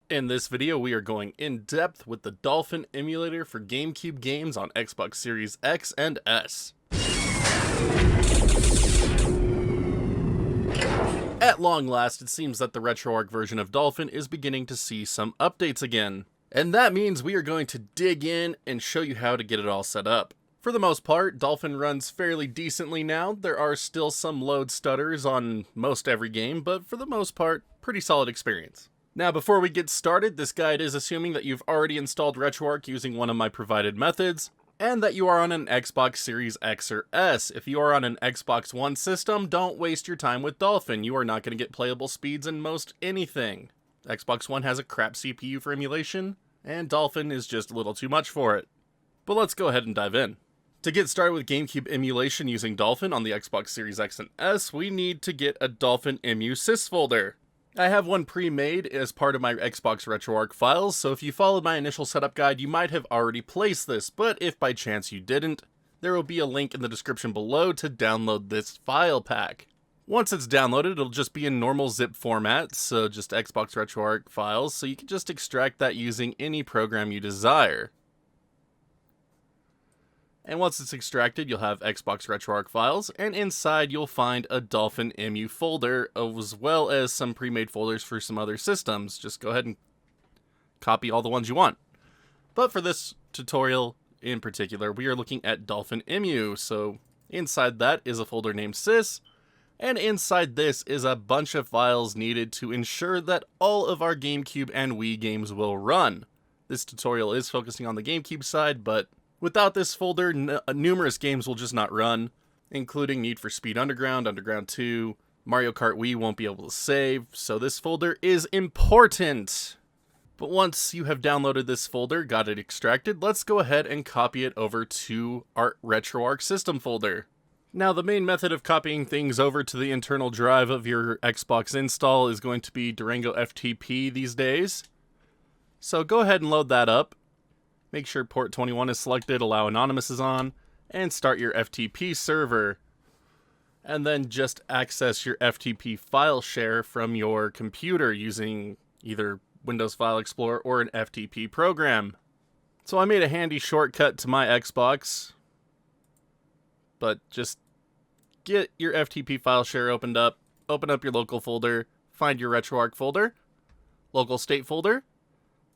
In this video, we are going in depth with the Dolphin emulator for GameCube games on Xbox Series X and S. At long last, it seems that the Retroarch version of Dolphin is beginning to see some updates again. And that means we are going to dig in and show you how to get it all set up. For the most part, Dolphin runs fairly decently now. There are still some load stutters on most every game, but for the most part, pretty solid experience. Now, before we get started, this guide is assuming that you've already installed Retroarch using one of my provided methods, and that you are on an Xbox Series X or S. If you are on an Xbox One system, don't waste your time with Dolphin. You are not going to get playable speeds in most anything. Xbox One has a crap CPU for emulation, and Dolphin is just a little too much for it. But let's go ahead and dive in. To get started with GameCube emulation using Dolphin on the Xbox Series X and S, we need to get a Dolphin emu sys folder. I have one pre-made as part of my Xbox Retroarch files, so if you followed my initial setup guide, you might have already placed this, but if by chance you didn't, there will be a link in the description below to download this file pack. Once it's downloaded, it'll just be in normal zip format, so just Xbox Retroarch files, so you can just extract that using any program you desire. And once it's extracted, you'll have Xbox Retroarch files, and inside you'll find a Dolphin emu folder, as well as some pre-made folders for some other systems. Just go ahead and copy all the ones you want. But for this tutorial in particular, we are looking at Dolphin emu, so inside that is a folder named sys, and inside this is a bunch of files needed to ensure that all of our GameCube and Wii games will run. This tutorial is focusing on the GameCube side, but without this folder, numerous games will just not run, including Need for Speed Underground, Underground 2, Mario Kart Wii won't be able to save, so this folder is important. But once you have downloaded this folder, got it extracted, let's go ahead and copy it over to our Retroarch system folder. Now, the main method of copying things over to the internal drive of your Xbox install is going to be Durango FTP these days. So go ahead and load that up. Make sure port 21 is selected, allow anonymous is on, and start your FTP server. And then just access your FTP file share from your computer using either Windows File Explorer or an FTP program. So I made a handy shortcut to my Xbox, but just get your FTP file share opened up, open up your local folder, find your Retroarch folder, local state folder,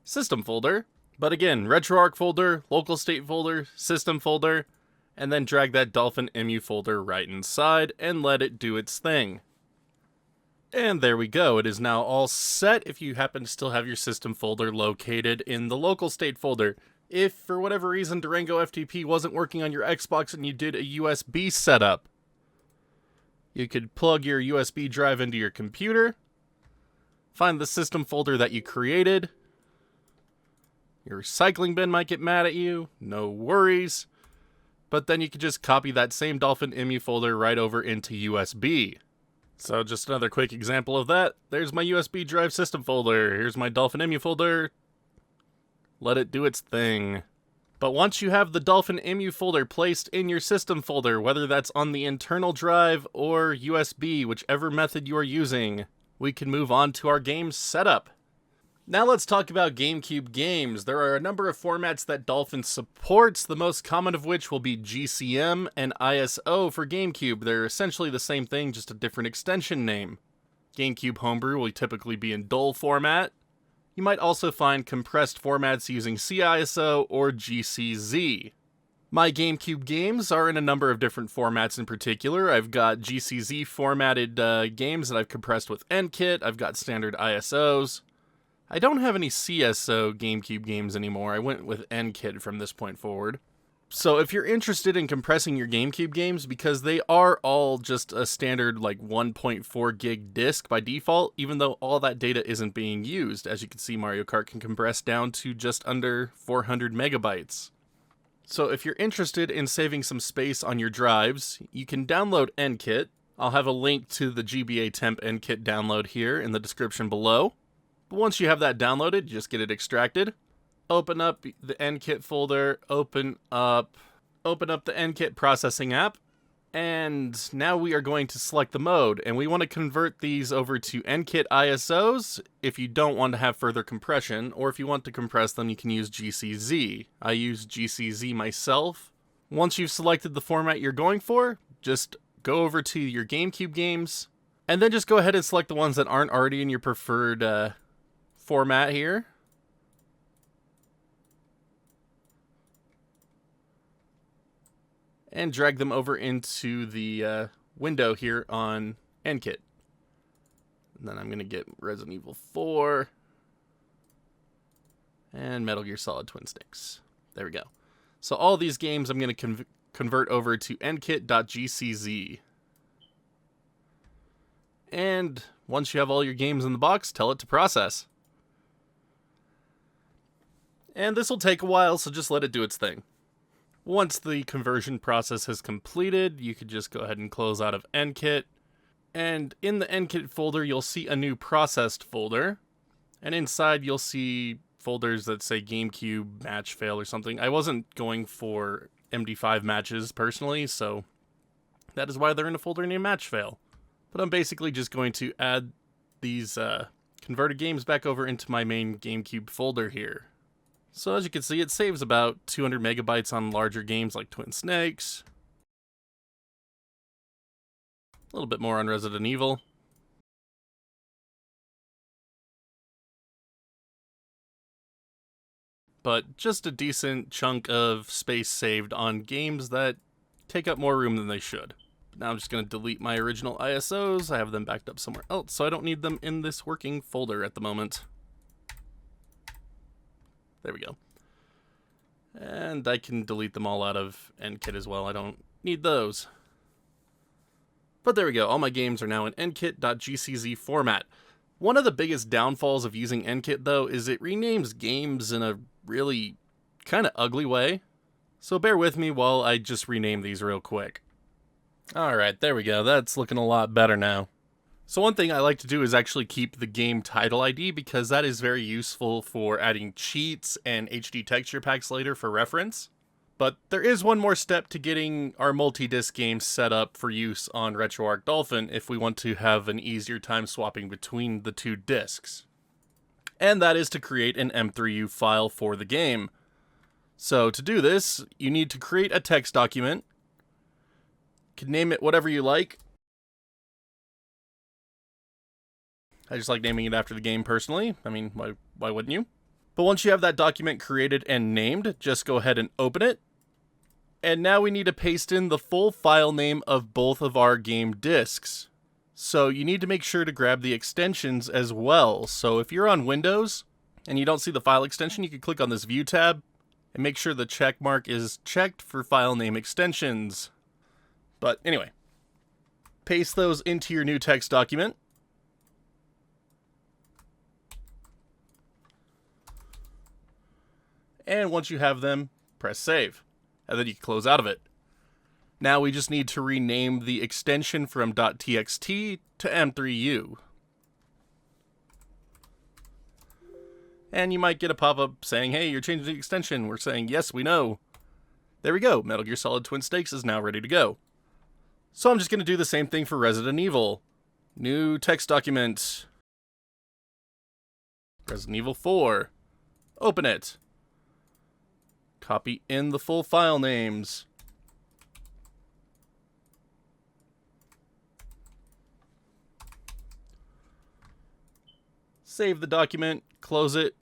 system folder, but again, Retroarch folder, local state folder, system folder, and then drag that Dolphin emu folder right inside and let it do its thing. And there we go, it is now all set if you happen to still have your system folder located in the local state folder. If for whatever reason Durango FTP wasn't working on your Xbox and you did a USB setup, you could plug your USB drive into your computer, find the system folder that you created. Your recycling bin might get mad at you, no worries. But then you could just copy that same Dolphin emu folder right over into USB. So just another quick example of that. There's my USB drive system folder. Here's my Dolphin emu folder. Let it do its thing. But once you have the Dolphin emu folder placed in your system folder, whether that's on the internal drive or USB, whichever method you are using, we can move on to our game setup. Now let's talk about GameCube games. There are a number of formats that Dolphin supports, the most common of which will be GCM and ISO for GameCube. They're essentially the same thing, just a different extension name. GameCube Homebrew will typically be in DOL format. You might also find compressed formats using CISO or GCZ. My GameCube games are in a number of different formats in particular. I've got GCZ formatted games that I've compressed with NKit. I've got standard ISOs. I don't have any CSO GameCube games anymore. I went with NKit from this point forward. So if you're interested in compressing your GameCube games, because they are all just a standard like 1.4 gig disk by default, even though all that data isn't being used. As you can see, Mario Kart can compress down to just under 400 megabytes. So if you're interested in saving some space on your drives, you can download NKit. I'll have a link to the GBA temp NKit download here in the description below. But once you have that downloaded, just get it extracted. Open up the NKit folder, open up the NKit processing app, And now we are going to select the mode, and we want to convert these over to NKit ISOs if you don't want to have further compression, or if you want to compress them, you can use GCZ. I use GCZ myself. Once you've selected the format you're going for, just go over to your GameCube games, and then just go ahead and select the ones that aren't already in your preferred format here. And drag them over into the window here on NKit. And then I'm going to get Resident Evil 4 and Metal Gear Solid Twin Snakes. There we go. So all these games I'm going to convert over to nkit.gcz. And once you have all your games in the box, tell it to process. And this will take a while, so just let it do its thing. Once the conversion process has completed, you could just go ahead and close out of NKit. And in the NKit folder, you'll see a new processed folder. And inside, you'll see folders that say GameCube match fail or something. I wasn't going for MD5 matches personally, so that is why they're in a folder named match fail. But I'm basically just going to add these converted games back over into my main GameCube folder here. So as you can see, it saves about 200 megabytes on larger games like Twin Snakes. A little bit more on Resident Evil. But just a decent chunk of space saved on games that take up more room than they should. Now I'm just going to delete my original ISOs. I have them backed up somewhere else, so I don't need them in this working folder at the moment. There we go. And I can delete them all out of NKit as well. I don't need those. But there we go. All my games are now in nkit.gcz format. One of the biggest downfalls of using NKit, though, is it renames games in a really kind of ugly way. So bear with me while I just rename these real quick. Alright, there we go. That's looking a lot better now. So one thing I like to do is actually keep the game title ID, because that is very useful for adding cheats and HD texture packs later for reference. But there is one more step to getting our multi-disc games set up for use on Retroarch Dolphin if we want to have an easier time swapping between the two discs. And that is to create an M3U file for the game. So to do this, you need to create a text document. You can name it whatever you like. I just like naming it after the game personally. I mean, why wouldn't you? But once you have that document created and named, just go ahead and open it. And now we need to paste in the full file name of both of our game discs. So you need to make sure to grab the extensions as well. So if you're on Windows and you don't see the file extension, you can click on this View tab and make sure the check mark is checked for file name extensions. But anyway, paste those into your new text document. And once you have them, press save. And then you can close out of it. Now we just need to rename the extension from .txt to M3U. And you might get a pop-up saying, hey, you're changing the extension. We're saying, yes, we know. There we go. Metal Gear Solid Twin Snakes is now ready to go. So I'm just going to do the same thing for Resident Evil. New text document. Resident Evil 4. Open it. Copy in the full file names. Save the document, close it,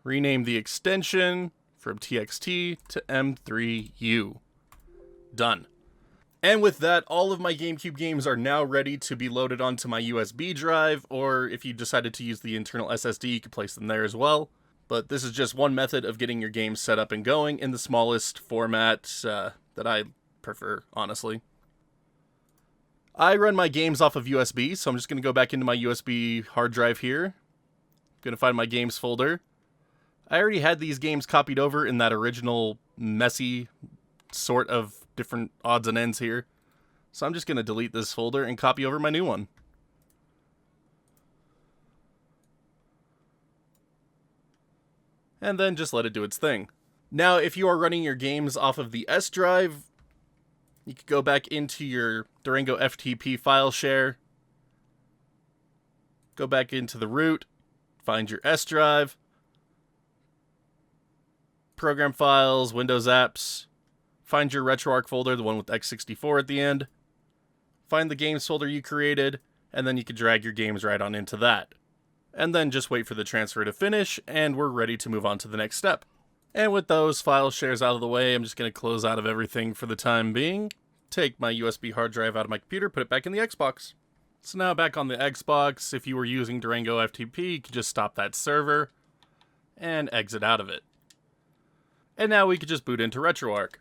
rename the extension from TXT to M3U. Done. And with that, all of my GameCube games are now ready to be loaded onto my USB drive, or if you decided to use the internal SSD, you could place them there as well. But this is just one method of getting your games set up and going in the smallest format that I prefer, honestly. I run my games off of USB, so I'm just going to go back into my USB hard drive here. I'm going to find my games folder. I already had these games copied over in that original messy sort of different odds and ends here. So I'm just going to delete this folder and copy over my new one. And then just let it do its thing. Now, if you are running your games off of the S drive, You could go back into your Durango FTP file share, go back into the root, find your S drive, program files, Windows apps, find your Retroarch folder, the one with x64 at the end, find the games folder you created, and then you can drag your games right on into that. And then just wait for the transfer to finish, and we're ready to move on to the next step. And with those file shares out of the way, I'm just going to close out of everything for the time being, take my USB hard drive out of my computer, put it back in the Xbox. So now back on the Xbox, if you were using Durango FTP, you could just stop that server and exit out of it. And now we could just boot into Retroarch.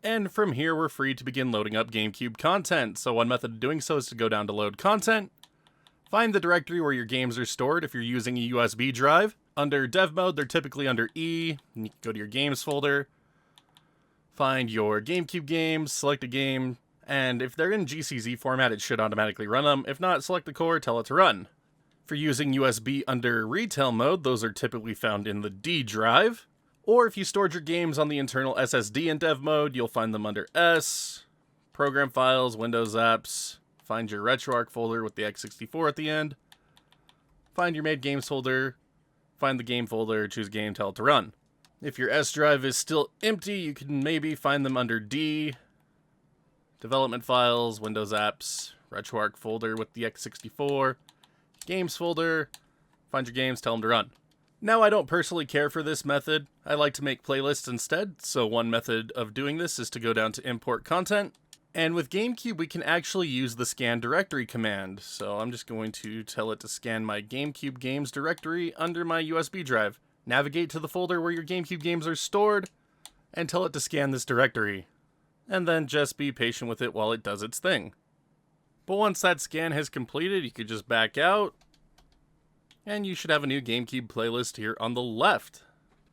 And from here, we're free to begin loading up GameCube content. So one method of doing so is to go down to Load Content, find the directory where your games are stored if you're using a USB drive. Under Dev Mode, they're typically under E. You can go to your Games folder, find your GameCube games, select a game, and if they're in GCZ format, it should automatically run them. If not, select the core, tell it to run. For using USB under Retail Mode, those are typically found in the D drive. Or if you stored your games on the internal SSD in Dev Mode, you'll find them under S, Program Files, Windows Apps, find your Retroarch folder with the x64 at the end, find your Made Games folder, find the game folder, choose game, tell it to run. If your S drive is still empty, you can maybe find them under D, Development Files, Windows Apps, Retroarch folder with the x64, Games folder, find your games, tell them to run. Now, I don't personally care for this method. I like to make playlists instead, so one method of doing this is to go down to Import Content, and with GameCube, we can actually use the scan directory command. So I'm just going to tell it to scan my GameCube games directory under my USB drive. Navigate to the folder where your GameCube games are stored, and tell it to scan this directory. And then just be patient with it while it does its thing. But once that scan has completed, you could just back out, and you should have a new GameCube playlist here on the left.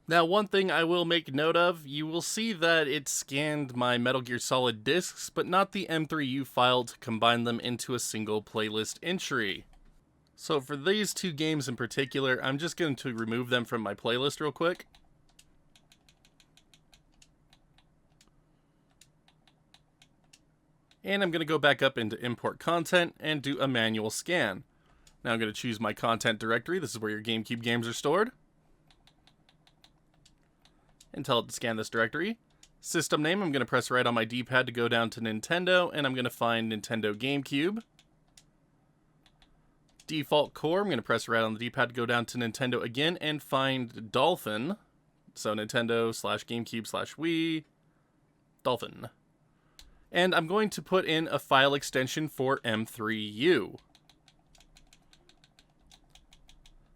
Now, one thing I will make note of, you will see that it scanned my Metal Gear Solid discs, but not the M3U file to combine them into a single playlist entry. So for these two games in particular, I'm just going to remove them from my playlist real quick. And I'm going to go back up into Import Content and do a manual scan. Now I'm going to choose my content directory. This is where your GameCube games are stored. And tell it to scan this directory. System name, I'm going to press right on my D-pad to go down to Nintendo, and I'm going to find Nintendo GameCube. Default core, I'm going to press right on the D-pad to go down to Nintendo again and find Dolphin. So Nintendo/GameCube/Wii, Dolphin. And I'm going to put in a file extension for M3U.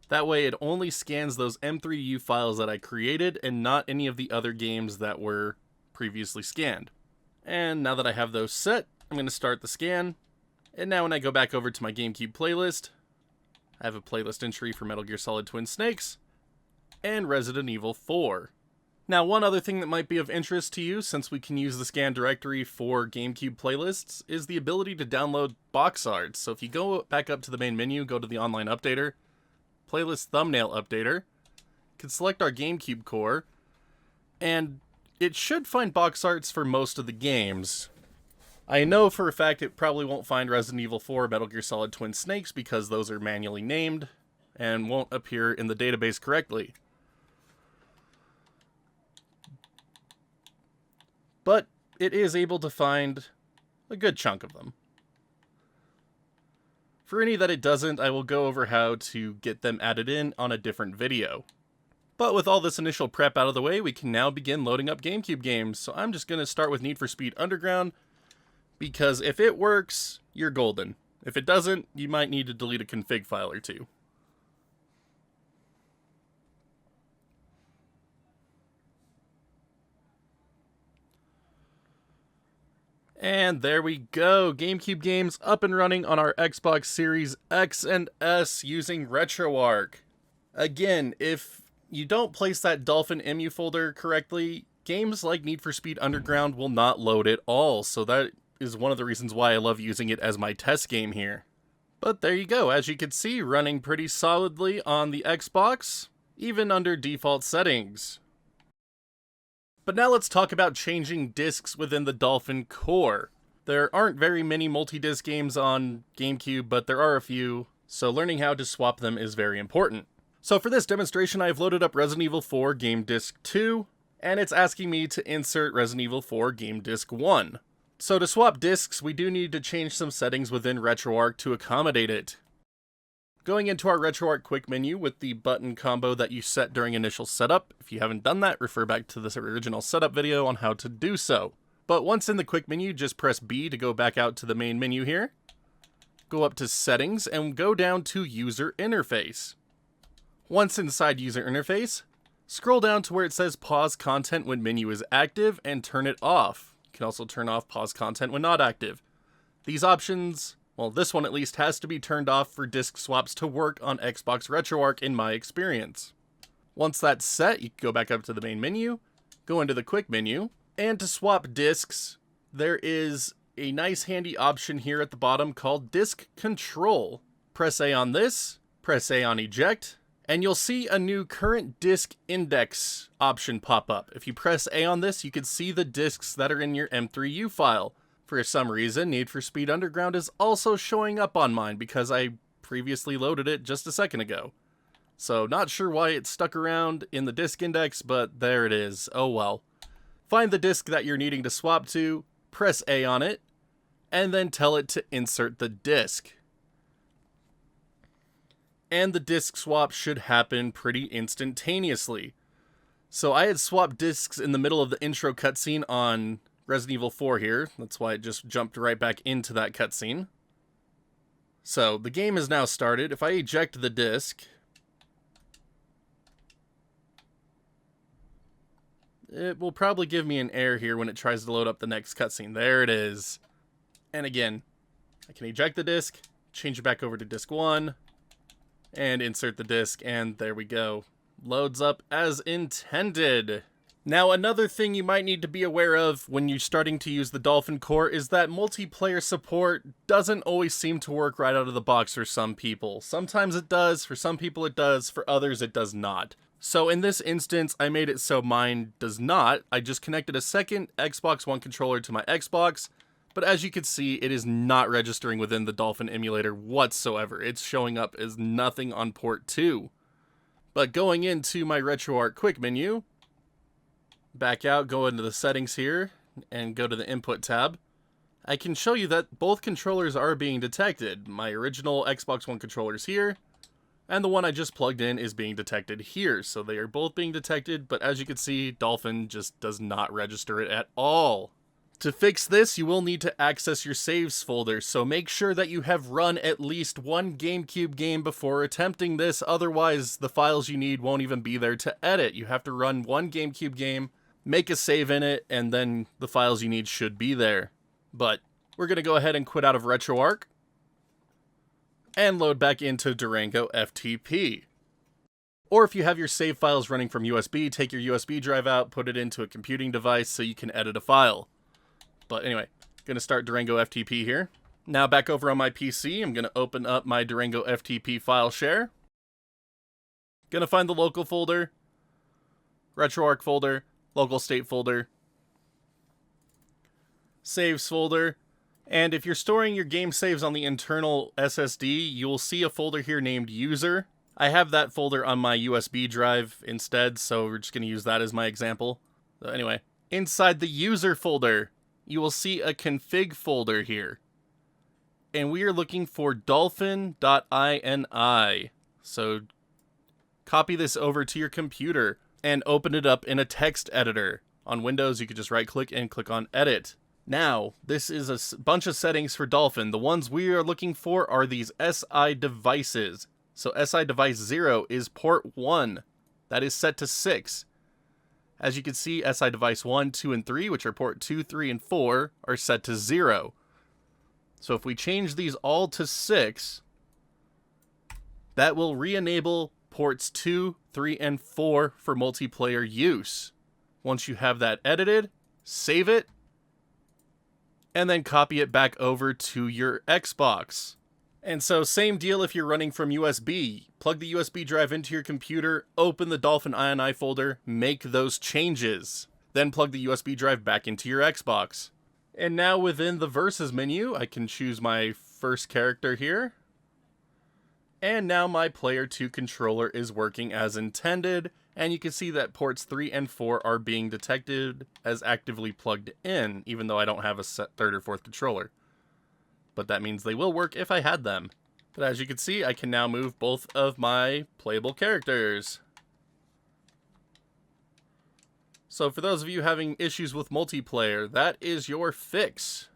That way it only scans those M3U files that I created and not any of the other games that were previously scanned. And now that I have those set, I'm going to start the scan. And now when I go back over to my GameCube playlist, I have a playlist entry for Metal Gear Solid Twin Snakes and Resident Evil 4. Now, one other thing that might be of interest to you, since we can use the scan directory for GameCube playlists, is the ability to download box arts. So if you go back up to the main menu, go to the online updater, playlist thumbnail updater, you can select our GameCube core, and it should find box arts for most of the games. I know for a fact it probably won't find Resident Evil 4 or Metal Gear Solid Twin Snakes because those are manually named and won't appear in the database correctly. But it is able to find a good chunk of them. For any that it doesn't, I will go over how to get them added in on a different video. But with all this initial prep out of the way, we can now begin loading up GameCube games. So I'm just going to start with Need for Speed Underground, because if it works, you're golden. If it doesn't, you might need to delete a config file or two. And there we go, GameCube games up and running on our Xbox Series X and S using Retroarch. Again, if you don't place that Dolphin EMU folder correctly, games like Need for Speed Underground will not load at all, so that is one of the reasons why I love using it as my test game here. But there you go, as you can see, running pretty solidly on the Xbox, even under default settings. But now let's talk about changing discs within the Dolphin core. There aren't very many multi-disc games on GameCube, but there are a few, so learning how to swap them is very important. So for this demonstration, I've loaded up Resident Evil 4 Game Disc 2, and it's asking me to insert Resident Evil 4 Game Disc 1. So to swap discs, we do need to change some settings within Retroarch to accommodate it. Going into our Retroarch quick menu with the button combo that you set during initial setup. If you haven't done that, refer back to this original setup video on how to do so. But once in the quick menu, just press B to go back out to the main menu here. Go up to Settings and go down to User Interface. Once inside User Interface, scroll down to where it says Pause Content when menu is active and turn it off. You can also turn off Pause Content when not active. These options, well, this one at least has to be turned off for disc swaps to work on Xbox Retroarch in my experience. Once that's set, you can go back up to the main menu, go into the quick menu, and to swap discs, there is a nice handy option here at the bottom called Disk Control. Press A on this, press A on Eject, and you'll see a new Current Disk Index option pop up. If you press A on this, you can see the discs that are in your M3U file. For some reason, Need for Speed Underground is also showing up on mine because I previously loaded it just a second ago. So not sure why it's stuck around in the disk index, but there it is. Oh well. Find the disc that you're needing to swap to, press A on it, and then tell it to insert the disc. And the disc swap should happen pretty instantaneously. So I had swapped discs in the middle of the intro cutscene on Resident Evil 4 here. That's why it just jumped right back into that cutscene. So the game is now started. If I eject the disc, it will probably give me an error here when it tries to load up the next cutscene. There it is. And again, I can eject the disc, change it back over to disc 1, and insert the disc, and there we go. Loads up as intended. Now, another thing you might need to be aware of when you're starting to use the Dolphin core is that multiplayer support doesn't always seem to work right out of the box for some people. Sometimes it does, for some people it does, for others it does not. So in this instance, I made it so mine does not. I just connected a second Xbox One controller to my Xbox, but as you can see, it is not registering within the Dolphin emulator whatsoever. It's showing up as nothing on port 2. But going into my Retroarch quick menu, back out, go into the settings here, and go to the input tab, I can show you that both controllers are being detected. My original Xbox One controller is here, and the one I just plugged in is being detected here. So they are both being detected, but as you can see, Dolphin just does not register it at all. To fix this, you will need to access your saves folder, so make sure that you have run at least one GameCube game before attempting this, otherwise the files you need won't even be there to edit. You have to run one GameCube game, make a save in it, and then the files you need should be there. But we're going to go ahead and quit out of Retroarch and load back into Durango FTP. Or if you have your save files running from USB, take your USB drive out, put it into a computing device so you can edit a file. But anyway, going to start Durango FTP here. Now back over on my PC, I'm going to open up my Durango FTP file share. Going to find the local folder, Retroarch folder, local state folder, saves folder, and if you're storing your game saves on the internal SSD, you'll see a folder here named user. I have that folder on my USB drive instead, so we're just going to use that as my example. So anyway, inside the user folder, you will see a config folder here. And we are looking for dolphin.ini. So copy this over to your computer and open it up in a text editor. On Windows, you could just right click and click on edit. Now, this is a bunch of settings for Dolphin. The ones we are looking for are these SI devices. So SI device 0 is port 1. That is set to 6. As you can see, SI device 1, 2, and 3, which are port 2, 3, and 4, are set to 0. So if we change these all to 6, that will re-enable ports 2, 3, and 4 for multiplayer use. Once you have that edited, save it, and then copy it back over to your Xbox. And so same deal if you're running from USB. Plug the USB drive into your computer, open the Dolphin INI folder, make those changes. Then plug the USB drive back into your Xbox. And now within the Versus menu, I can choose my first character here. And now my Player 2 controller is working as intended, and you can see that ports 3 and 4 are being detected as actively plugged in, even though I don't have a third or fourth controller. But that means they will work if I had them. But as you can see, I can now move both of my playable characters. So for those of you having issues with multiplayer, that is your fix.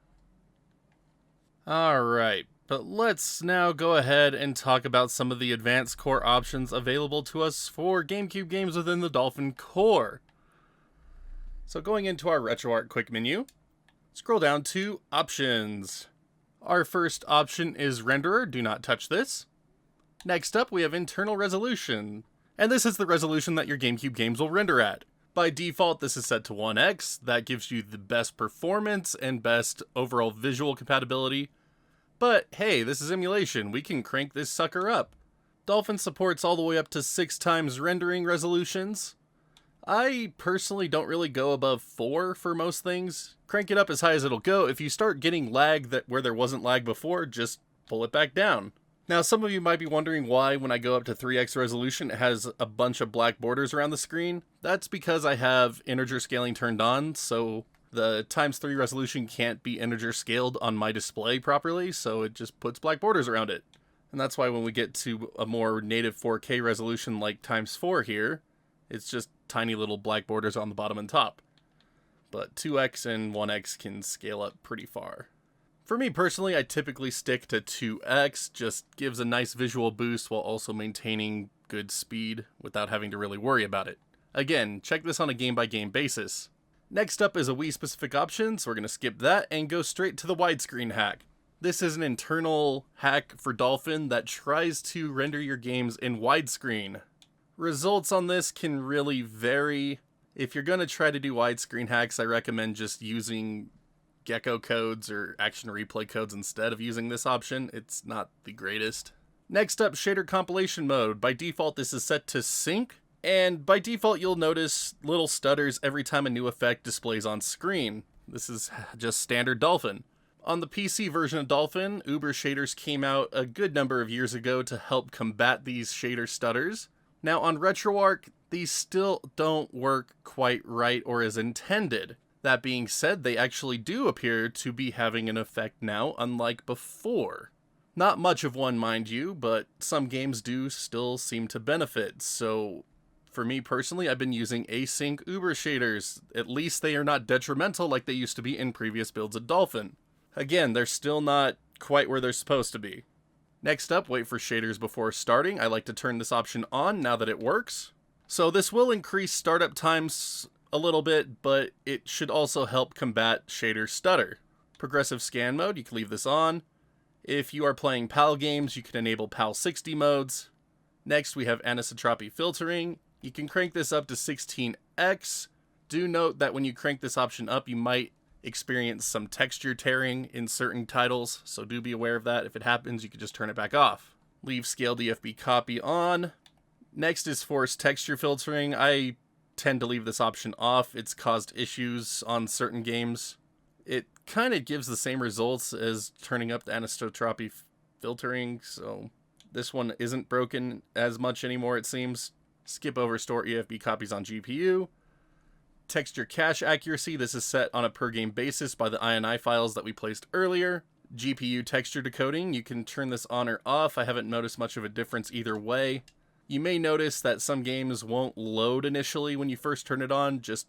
Alright, but let's now go ahead and talk about some of the advanced core options available to us for GameCube games within the Dolphin core. So going into our Retroarch quick menu, scroll down to Options. Our first option is Renderer, do not touch this. Next up we have Internal Resolution, and this is the resolution that your GameCube games will render at. By default, this is set to 1x. That gives you the best performance and best overall visual compatibility. But hey, this is emulation. We can crank this sucker up. Dolphin supports all the way up to 6 times rendering resolutions. I personally don't really go above 4 for most things. Crank it up as high as it'll go. If you start getting lag where there wasn't lag before, just pull it back down. Now, some of you might be wondering why when I go up to 3x resolution, it has a bunch of black borders around the screen. That's because I have integer scaling turned on, so the ×3 resolution can't be integer scaled on my display properly, so it just puts black borders around it. And that's why when we get to a more native 4K resolution like ×4 here, it's just tiny little black borders on the bottom and top. But 2x and 1x can scale up pretty far. For me personally, I typically stick to 2x, just gives a nice visual boost while also maintaining good speed without having to really worry about it. Again, check this on a game-by-game basis. Next up is a Wii-specific option, so we're going to skip that and go straight to the widescreen hack. This is an internal hack for Dolphin that tries to render your games in widescreen. Results on this can really vary. If you're going to try to do widescreen hacks, I recommend just using Gecko codes or Action Replay codes instead of using this option. It's not the greatest. Next up, shader compilation mode. By default, this is set to sync, and by default, you'll notice little stutters every time a new effect displays on screen. This is just standard Dolphin. On the PC version of Dolphin, Uber shaders came out a good number of years ago to help combat these shader stutters. Now on Retroarch, these still don't work quite right or as intended. That being said, they actually do appear to be having an effect now, unlike before. Not much of one, mind you, but some games do still seem to benefit. So, for me personally, I've been using async Uber shaders. At least they are not detrimental like they used to be in previous builds of Dolphin. Again, they're still not quite where they're supposed to be. Next up, wait for shaders before starting. I like to turn this option on now that it works. So this will increase startup times a little bit, but it should also help combat shader stutter. Progressive scan mode, you can leave this on. If you are playing PAL games, you can enable PAL 60 modes. Next, we have anisotropy filtering. You can crank this up to 16x. Do note that when you crank this option up, you might experience some texture tearing in certain titles, so do be aware of that. If it happens, you can just turn it back off. Leave scale DFB copy on. Next is force texture filtering. I tend to leave this option off. It's caused issues on certain games. It kind of gives the same results as turning up the anisotropy filtering, so this one isn't broken as much anymore, it seems. Skip over store EFB copies on GPU. Texture cache accuracy, this is set on a per game basis by the INI files that we placed earlier. GPU texture decoding, you can turn this on or off. I haven't noticed much of a difference either way. You may notice that some games won't load initially when you first turn it on. Just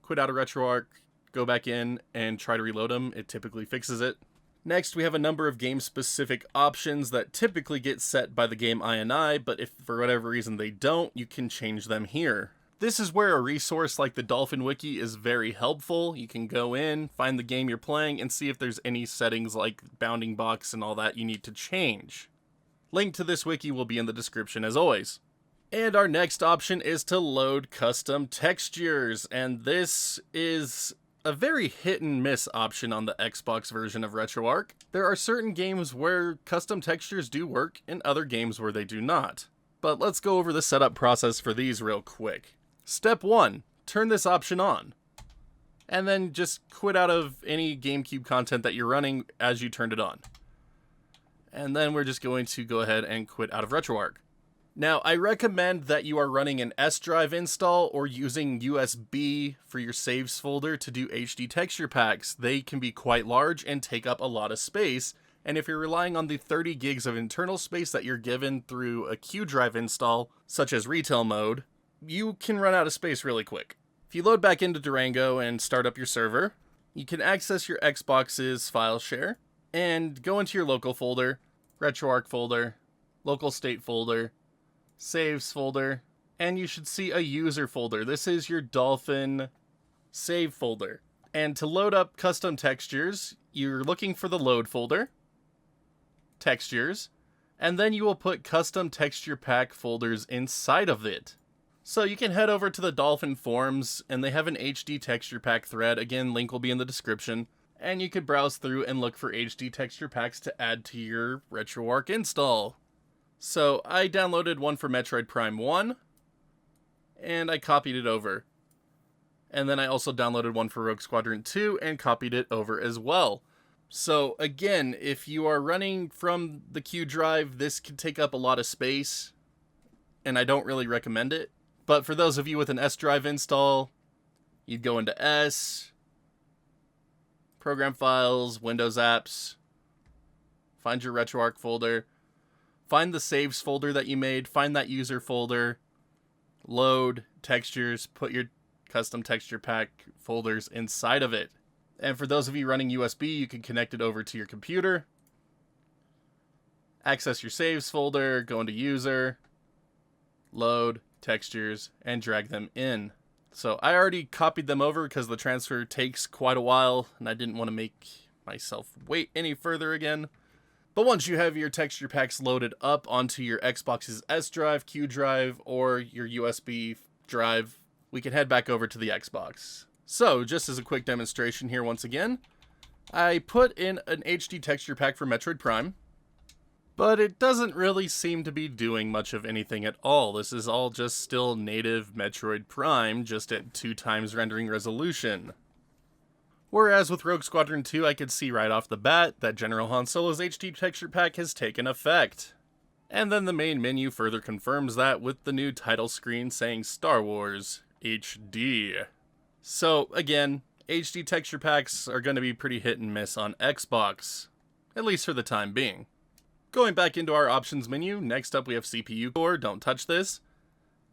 quit out of Retroarch, go back in, and try to reload them. It typically fixes it. Next, we have a number of game-specific options that typically get set by the game INI, but if for whatever reason they don't, you can change them here. This is where a resource like the Dolphin Wiki is very helpful. You can go in, find the game you're playing, and see if there's any settings like bounding box and all that you need to change. Link to this wiki will be in the description as always. And our next option is to load custom textures, and this is a very hit and miss option on the Xbox version of Retroarch. There are certain games where custom textures do work and other games where they do not. But let's go over the setup process for these real quick. Step 1, turn this option on. and then just quit out of any GameCube content that you're running as you turned it on. And then we're just going to go ahead and quit out of Retroarch. Now, I recommend that you are running an S drive install or using USB for your saves folder to do HD texture packs. They can be quite large and take up a lot of space, and if you're relying on the 30 gigs of internal space that you're given through a Q drive install, such as retail mode, you can run out of space really quick. If you load back into Durango and start up your server, you can access your Xbox's file share and go into your local folder, Retroarch folder, local state folder, saves folder, and you should see a user folder. This is your Dolphin save folder. And to load up custom textures, you're looking for the load folder, textures, and then you will put custom texture pack folders inside of it. So you can head over to the Dolphin forums, and they have an HD texture pack thread. Again, link will be in the description. And you could browse through and look for HD texture packs to add to your Retroarch install. So I downloaded one for Metroid Prime 1, and I copied it over. And then I also downloaded one for Rogue Squadron 2 and copied it over as well. So again, if you are running from the Q drive, this can take up a lot of space, and I don't really recommend it. But for those of you with an S drive install, you'd go into S, Program Files, Windows Apps, find your Retroarch folder, find the saves folder that you made, find that user folder, load, textures, put your custom texture pack folders inside of it. And for those of you running USB, you can connect it over to your computer, access your saves folder, go into user, load, textures, and drag them in. So I already copied them over because the transfer takes quite a while, and I didn't want to make myself wait any further again. But once you have your texture packs loaded up onto your Xbox's S drive, Q drive, or your USB drive, we can head back over to the Xbox. So, just as a quick demonstration here once again, I put in an HD texture pack for Metroid Prime, but it doesn't really seem to be doing much of anything at all. This is all just still native Metroid Prime, just at 2x rendering resolution. Whereas with Rogue Squadron 2, I could see right off the bat that General Han Solo's HD texture pack has taken effect. And then the main menu further confirms that with the new title screen saying Star Wars HD. So again, HD texture packs are going to be pretty hit and miss on Xbox, at least for the time being. Going back into our options menu, next up we have CPU core, don't touch this,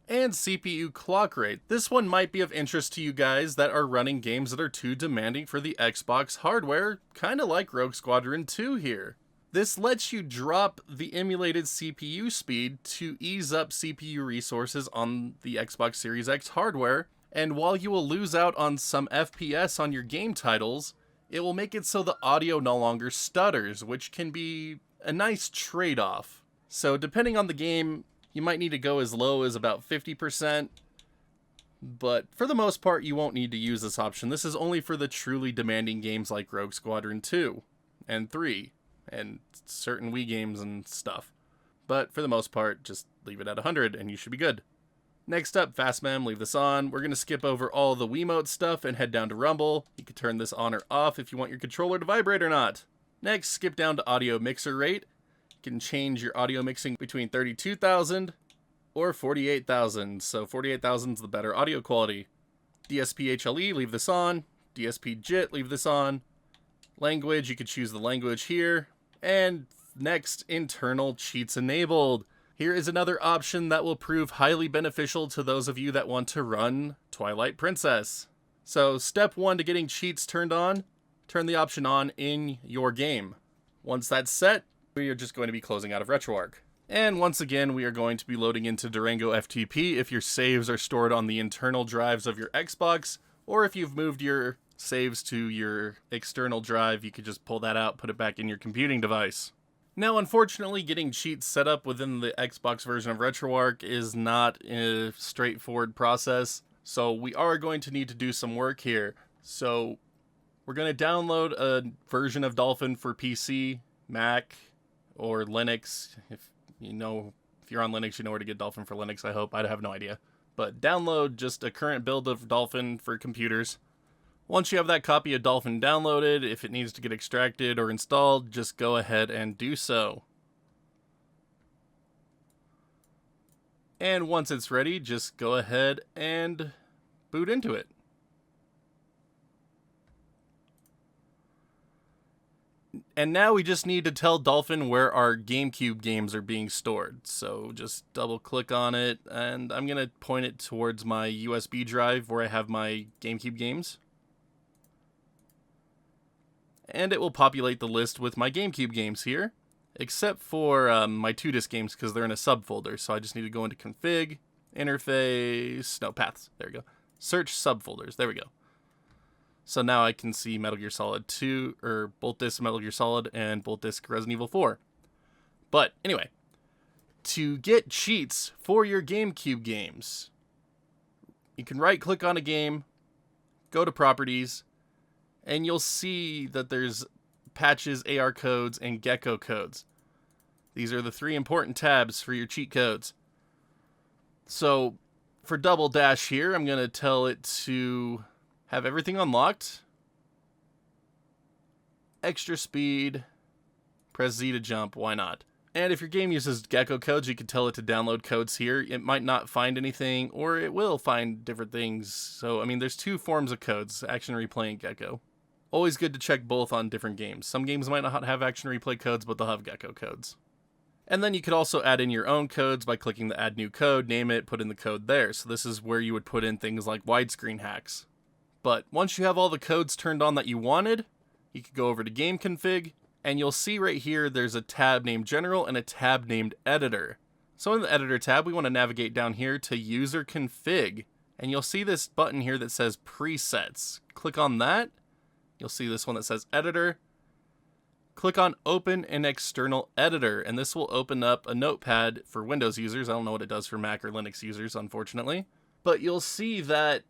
and CPU clock rate. This one might be of interest to you guys that are running games that are too demanding for the Xbox hardware, kinda like Rogue Squadron 2 here. This lets you drop the emulated CPU speed to ease up CPU resources on the Xbox Series X hardware, and while you will lose out on some FPS on your game titles, it will make it so the audio no longer stutters, which can be a nice trade-off. So depending on the game, you might need to go as low as about 50%, but for the most part, you won't need to use this option. This is only for the truly demanding games like Rogue Squadron 2 and 3, and certain Wii games and stuff. But for the most part, just leave it at 100 and you should be good. Next up, FastMem, leave this on. We're going to skip over all the Wiimote stuff and head down to Rumble. You can turn this on or off if you want your controller to vibrate or not. Next, skip down to audio mixer rate. You can change your audio mixing between 32,000 or 48,000. So 48,000 is the better audio quality. DSP HLE, leave this on. DSP JIT, leave this on. Language, you could choose the language here. And next, internal cheats enabled. Here is another option that will prove highly beneficial to those of you that want to run Twilight Princess. So step 1 to getting cheats turned on, turn the option on in your game. Once that's set, we are just going to be closing out of Retroarch. And once again, we are going to be loading into Durango FTP if your saves are stored on the internal drives of your Xbox, or if you've moved your saves to your external drive, you could just pull that out, put it back in your computing device. Now, unfortunately, getting cheats set up within the Xbox version of Retroarch is not a straightforward process, so we are going to need to do some work here. So we're going to download a version of Dolphin for PC, Mac, or Linux. If you're on Linux, you know where to get Dolphin for Linux, I hope. I have no idea. But download just a current build of Dolphin for computers. Once you have that copy of Dolphin downloaded, if it needs to get extracted or installed, just go ahead and do so. And once it's ready, just go ahead and boot into it. And now we just need to tell Dolphin where our GameCube games are being stored. So just double click on it, and I'm going to point it towards my USB drive where I have my GameCube games. And it will populate the list with my GameCube games here, except for my 2-disc games because they're in a subfolder. So I just need to go into config, interface, no, paths, there we go. Search subfolders, there we go. So now I can see Metal Gear Solid 2, or Bolt Disc Metal Gear Solid, and Bolt Disc Resident Evil 4. But anyway, to get cheats for your GameCube games, you can right-click on a game, go to Properties, and you'll see that there's patches, AR codes, and gecko codes. These are the 3 important tabs for your cheat codes. So for Double Dash here, I'm going to tell it to have everything unlocked. Extra speed. Press Z to jump. Why not? And if your game uses gecko codes, you can tell it to download codes here. It might not find anything, or it will find different things. So, I mean, there's 2 forms of codes, action replay and gecko. Always good to check both on different games. Some games might not have action replay codes, but they'll have gecko codes. And then you could also add in your own codes by clicking the add new code, name it, put in the code there. So this is where you would put in things like widescreen hacks. But once you have all the codes turned on that you wanted, you could go over to game config, and you'll see right here there's a tab named General and a tab named Editor. So in the Editor tab, we want to navigate down here to User Config, and you'll see this button here that says Presets. Click on that. You'll see this one that says Editor. Click on Open an External Editor, and this will open up a notepad for Windows users. I don't know what it does for Mac or Linux users, unfortunately. But you'll see that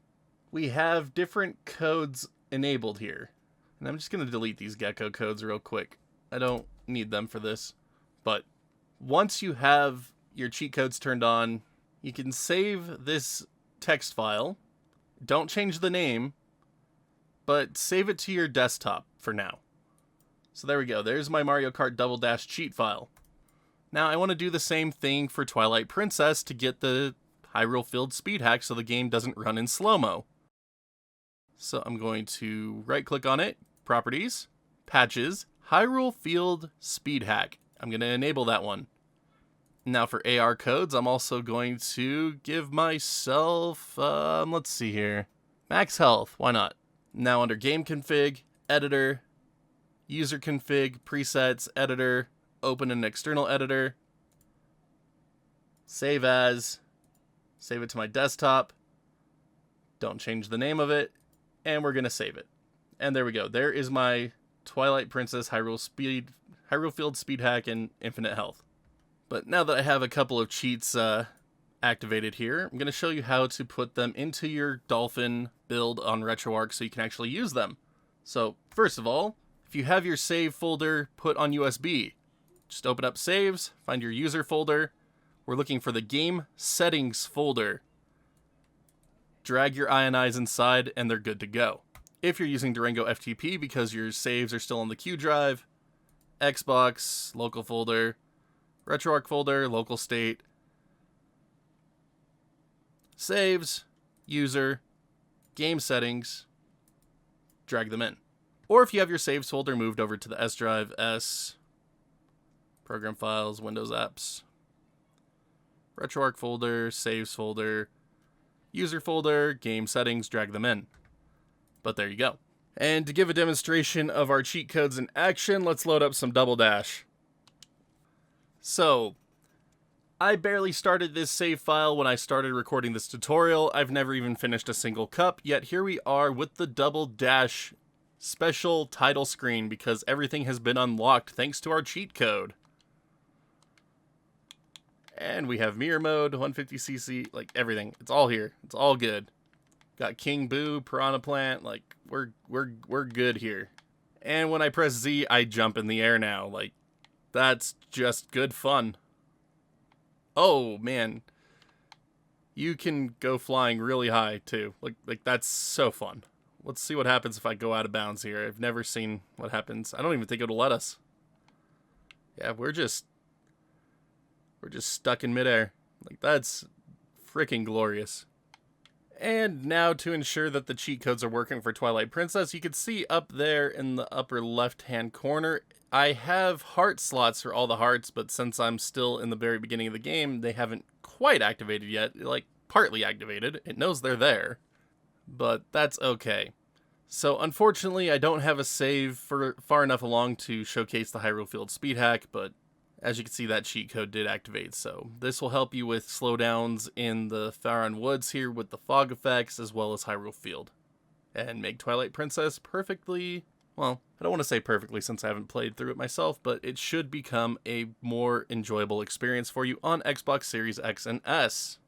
we have different codes enabled here. And I'm just going to delete these gecko codes real quick. I don't need them for this. But once you have your cheat codes turned on, you can save this text file. Don't change the name, but save it to your desktop for now. So there we go. There's my Mario Kart Double Dash cheat file. Now I want to do the same thing for Twilight Princess to get the Hyrule Field speed hack so the game doesn't run in slow-mo. So I'm going to right-click on it, Properties, Patches, Hyrule Field Speed Hack. I'm going to enable that one. Now for AR codes, I'm also going to give myself, let's see here, max health, why not? Now under Game Config, Editor, User Config, Presets, Editor, Open an External Editor, Save As, save it to my desktop, don't change the name of it, and we're going to save it. And there we go. There is my Twilight Princess Hyrule Field Speed Hack and Infinite Health. But now that I have a couple of cheats activated here, I'm going to show you how to put them into your Dolphin build on Retroarch so you can actually use them. So first of all, if you have your save folder put on USB, just open up Saves, find your user folder. We're looking for the Game Settings folder. Drag your ionize inside, and they're good to go. If you're using Durango FTP because your saves are still on the Q drive, Xbox, local folder, Retroarch folder, local state, saves, user, game settings, drag them in. Or if you have your saves folder moved over to the S drive, S, program files, Windows apps, Retroarch folder, saves folder, user folder, game settings, drag them in. But there you go. And to give a demonstration of our cheat codes in action, let's load up some Double Dash. So, I barely started this save file when I started recording this tutorial. I've never even finished a single cup, yet here we are with the Double Dash special title screen because everything has been unlocked thanks to our cheat code. And we have mirror mode, 150cc, like everything. It's all here. It's all good. Got King Boo, Piranha Plant, like we're good here. And when I press Z, I jump in the air now. Like that's just good fun. Oh man. You can go flying really high too. Like that's so fun. Let's see what happens if I go out of bounds here. I've never seen what happens. I don't even think it'll let us. Yeah, we're just stuck in midair. Like, that's freaking glorious. And now, to ensure that the cheat codes are working for Twilight Princess, you can see up there in the upper left-hand corner, I have heart slots for all the hearts, but since I'm still in the very beginning of the game, they haven't quite activated yet. Like, partly activated. It knows they're there, but that's okay. So, unfortunately, I don't have a save for far enough along to showcase the Hyrule Field speed hack, but as you can see, that cheat code did activate, so this will help you with slowdowns in the Faron Woods here with the fog effects, as well as Hyrule Field. And make Twilight Princess perfectly, well, I don't want to say perfectly since I haven't played through it myself, but it should become a more enjoyable experience for you on Xbox Series X and S.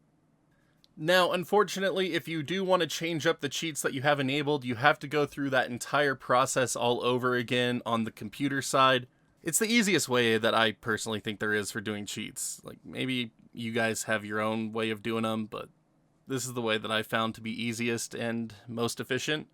Now, unfortunately, if you do want to change up the cheats that you have enabled, you have to go through that entire process all over again on the computer side. It's the easiest way that I personally think there is for doing cheats. Like, maybe you guys have your own way of doing them, but this is the way that I found to be easiest and most efficient.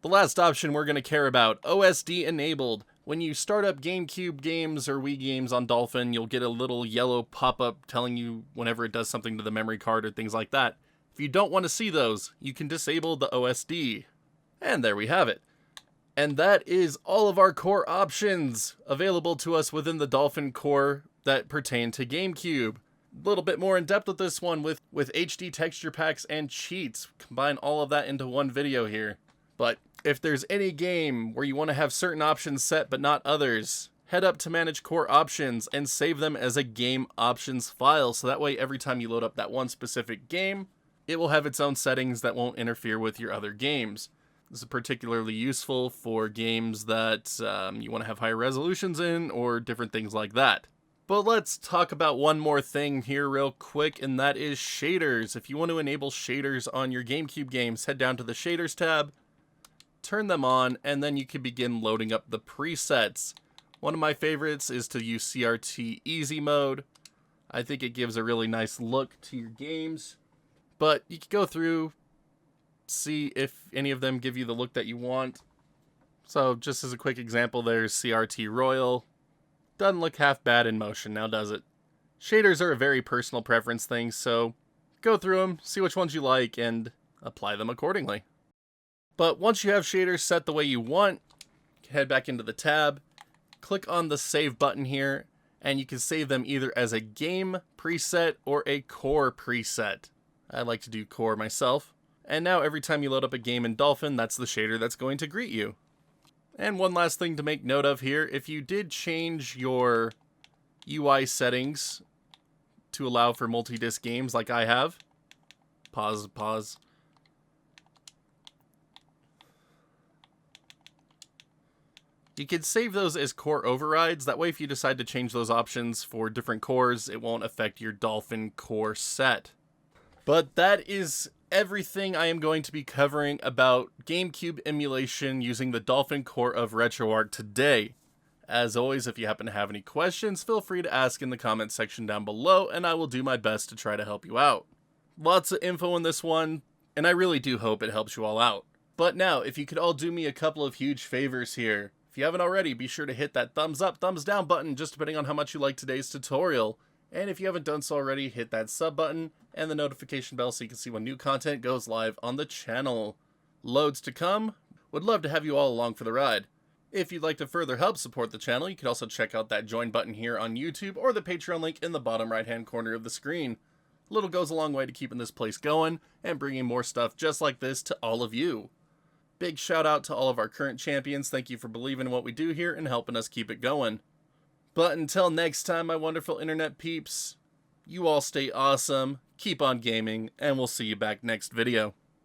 The last option we're going to care about, OSD enabled. When you start up GameCube games or Wii games on Dolphin, you'll get a little yellow pop-up telling you whenever it does something to the memory card or things like that. If you don't want to see those, you can disable the OSD. And there we have it. And that is all of our core options available to us within the Dolphin core that pertain to GameCube. A little bit more in depth with this one with HD texture packs and cheats. Combine all of that into one video here. But if there's any game where you want to have certain options set but not others, head up to Manage Core Options and save them as a game options file. So that way every time you load up that one specific game, it will have its own settings that won't interfere with your other games. This is particularly useful for games that you want to have higher resolutions in or different things like that. But let's talk about one more thing here real quick, and that is shaders. If you want to enable shaders on your GameCube games, head down to the Shaders tab, turn them on, and then you can begin loading up the presets. One of my favorites is to use CRT Easy Mode. I think it gives a really nice look to your games. But you can go through, see if any of them give you the look that you want. So just as a quick example, there's CRT Royal. Doesn't look half bad in motion, now does it? Shaders are a very personal preference thing, so go through them, see which ones you like, and apply them accordingly. But once you have shaders set the way you want, head back into the tab, click on the save button here, and you can save them either as a game preset or a core preset. I like to do core myself. And now every time you load up a game in Dolphin, that's the shader that's going to greet you. And one last thing to make note of here, if you did change your UI settings to allow for multi-disc games like I have, pause. You can save those as core overrides. That way if you decide to change those options for different cores, it won't affect your Dolphin core set. But that is everything I am going to be covering about GameCube emulation using the Dolphin core of Retroarch today. As always, if you happen to have any questions, feel free to ask in the comment section down below, and I will do my best to try to help you out. Lots of info in this one, and I really do hope it helps you all out. But now, if you could all do me a couple of huge favors here. If you haven't already, be sure to hit that thumbs up, thumbs down button, just depending on how much you like today's tutorial. And if you haven't done so already, hit that sub button and the notification bell so you can see when new content goes live on the channel. Loads to come. Would love to have you all along for the ride. If you'd like to further help support the channel, you can also check out that join button here on YouTube or the Patreon link in the bottom right hand corner of the screen. A little goes a long way to keeping this place going and bringing more stuff just like this to all of you. Big shout out to all of our current champions. Thank you for believing in what we do here and helping us keep it going. But until next time, my wonderful internet peeps, you all stay awesome, keep on gaming, and we'll see you back next video.